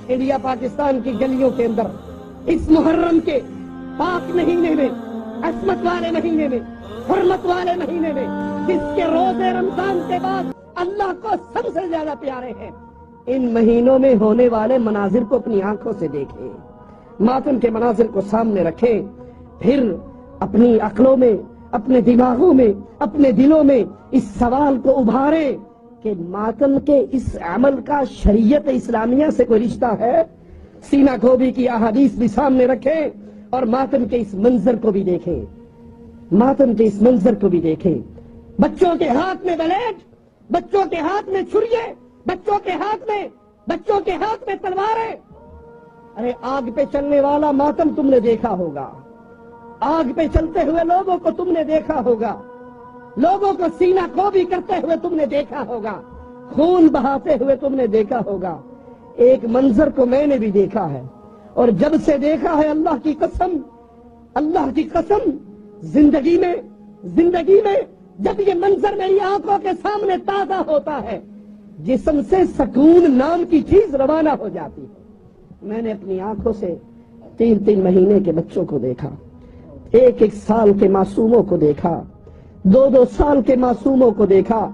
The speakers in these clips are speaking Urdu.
انڈیا پاکستان کی گلیوں کے اندر اس محرم کے پاک مہینے میں، عصمت والے مہینے میں، حرمت والے مہینے میں، جس کے روزے رمضان کے بعد اللہ کو سب سے زیادہ پیارے ہیں، ان مہینوں میں ہونے والے مناظر کو اپنی آنکھوں سے دیکھیں، ماتم کے مناظر کو سامنے رکھیں، پھر اپنی عقلوں میں، اپنے دماغوں میں، اپنے دلوں میں اس سوال کو ابھاریں کہ ماتم کے اس عمل کا شریعت اسلامیہ سے کوئی رشتہ ہے؟ سینہ گوبھی کی احادیث بھی سامنے رکھیں اور ماتم کے اس منظر کو بھی دیکھیں، ماتم کے اس منظر کو بھی دیکھیں۔ بچوں کے ہاتھ میں بلیڈ، بچوں کے ہاتھ میں چھریے، بچوں کے ہاتھ میں تلواریں۔ ارے آگ پہ چلنے والا ماتم تم نے دیکھا ہوگا، آگ پہ چلتے ہوئے لوگوں کو تم نے دیکھا ہوگا، لوگوں کو سینہ گوبھی کرتے ہوئے تم نے دیکھا ہوگا، خون بہاتے ہوئے تم نے دیکھا ہوگا۔ ایک منظر کو میں نے بھی دیکھا ہے، اور جب سے دیکھا ہے اللہ کی قسم، زندگی میں جب یہ منظر میری آنکھوں کے سامنے تازہ ہوتا ہے، جسم سے سکون نام کی چیز روانہ ہو جاتی ہے۔ میں نے اپنی آنکھوں سے 3 مہینے کے بچوں کو دیکھا، 1 سال کے معصوموں کو دیکھا، 2 سال کے معصوموں کو دیکھا۔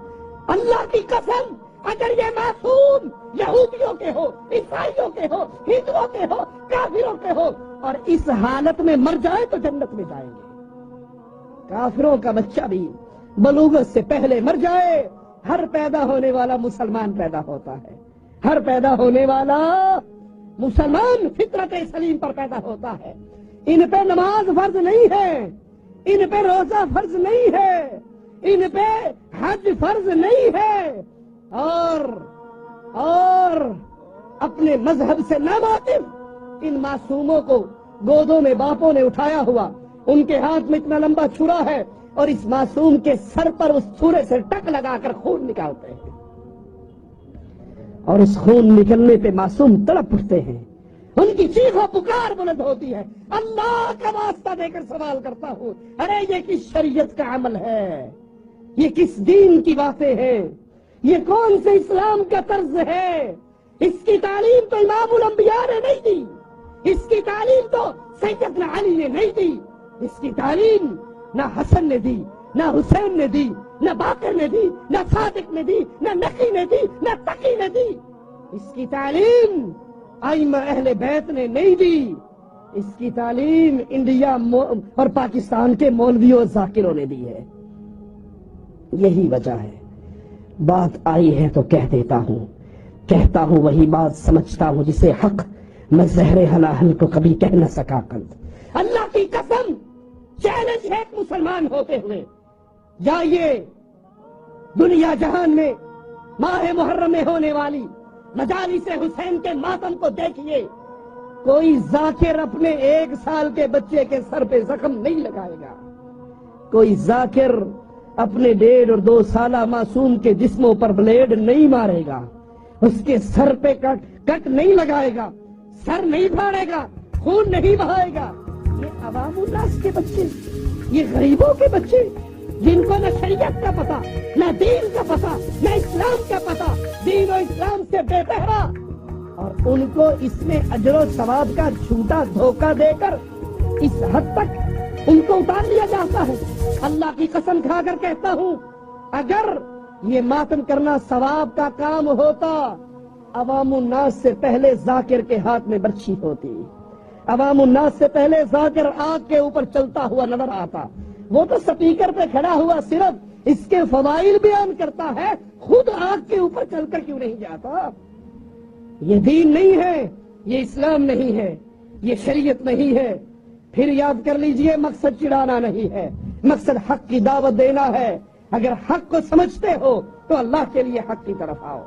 اللہ کی قسم، اگر یہ معصوم یہودیوں کے ہو، عیسائیوں کے ہو، ہندوؤں کے ہو، کافروں کے ہو، اور اس حالت میں مر جائے تو جنت میں جائیں گے۔ کافروں کا بچہ بھی بلوغت سے پہلے مر جائے، ہر پیدا ہونے والا مسلمان پیدا ہوتا ہے، ہر پیدا ہونے والا مسلمان فطرت سلیم پر پیدا ہوتا ہے۔ ان پہ نماز فرض نہیں ہے، ان پہ روزہ فرض نہیں ہے، ان پہ حج فرض نہیں ہے، اور اپنے مذہب سے ناواقف ان معصوموں کو گودوں میں باپوں نے اٹھایا ہوا، ان کے ہاتھ میں اتنا لمبا چھرا ہے، اور اس معصوم کے سر پر اس چھرے سے ٹک لگا کر خون نکالتے ہیں، اور اس خون نکلنے پہ معصوم تڑپ اٹھتے ہیں، ان کی چیخ و پکار بلند ہوتی ہے۔ اللہ کا واسطہ دے کر سوال کرتا ہوں، ارے یہ کس شریعت کا عمل ہے؟ یہ کس دین کی باتیں ہیں؟ یہ کون سے اسلام کا طرز ہے؟ اس کی تعلیم تو امام الانبیاء نے نہیں دی، اس کی تعلیم تو سیدنا علی نے نہیں دی، اس کی تعلیم نہ حسن نے دی، نہ حسین نے دی، نہ باقر نے دی، نہ صادق نے دی، نہ نقی نے دی، نہ تقی نے دی۔ اس کی تعلیم ائمہ اہل بیت نے نہیں دی، اس کی تعلیم انڈیا اور پاکستان کے مولویوں ذاکروں نے دی ہے۔ یہی وجہ ہے، بات آئی ہے تو کہہ دیتا ہوں، کہتا ہوں وہی بات سمجھتا ہوں جسے حق میں زہر حلال کو کبھی کہہ نہ سکا قلب۔ اللہ کی قسم، چیلنج ہے ایک مسلمان ہوتے ہوئے، جائیے دنیا جہان میں ماہ محرم میں ہونے والی مجالس حسین کے ماتم کو دیکھیے، کوئی ذاکر اپنے 1 سال کے بچے کے سر پہ زخم نہیں لگائے گا، کوئی ذاکر اپنے 1.5 اور 2 سالہ معصوم کے جسموں پر بلیڈ نہیں مارے گا، اس کے سر پہ کٹ نہیں لگائے گا، سر نہیں پھاڑے گا، خون نہیں بہائے گا۔ یہ عوام الناس کے بچے، یہ غریبوں کے بچے، جن کو نہ شریعت کا پتہ، نہ دین کا پتہ، نہ اسلام کا پتہ، دین و اسلام سے بے پہرا، اور ان کو اس میں اجر و ثواب کا جھوٹا دھوکہ دے کر اس حد تک ان کو اتار لیا جاتا ہے۔ اللہ کی قسم کھا کر کہتا ہوں، اگر یہ ماتم کرنا ثواب کا کام ہوتا، عوام الناس سے پہلے ذاکر کے ہاتھ میں برچھی ہوتی، عوام الناس سے پہلے ذاکر آگ کے اوپر چلتا ہوا نظر آتا۔ وہ تو سپیکر پہ کھڑا ہوا صرف اس کے فضائل بیان کرتا ہے، خود آگ کے اوپر چل کر کیوں نہیں جاتا؟ یہ دین نہیں ہے، یہ اسلام نہیں ہے، یہ شریعت نہیں ہے۔ پھر یاد کر لیجئے، مقصد چڑھانا نہیں ہے، مقصد حق کی دعوت دینا ہے۔ اگر حق کو سمجھتے ہو تو اللہ کے لیے حق کی طرف آؤ۔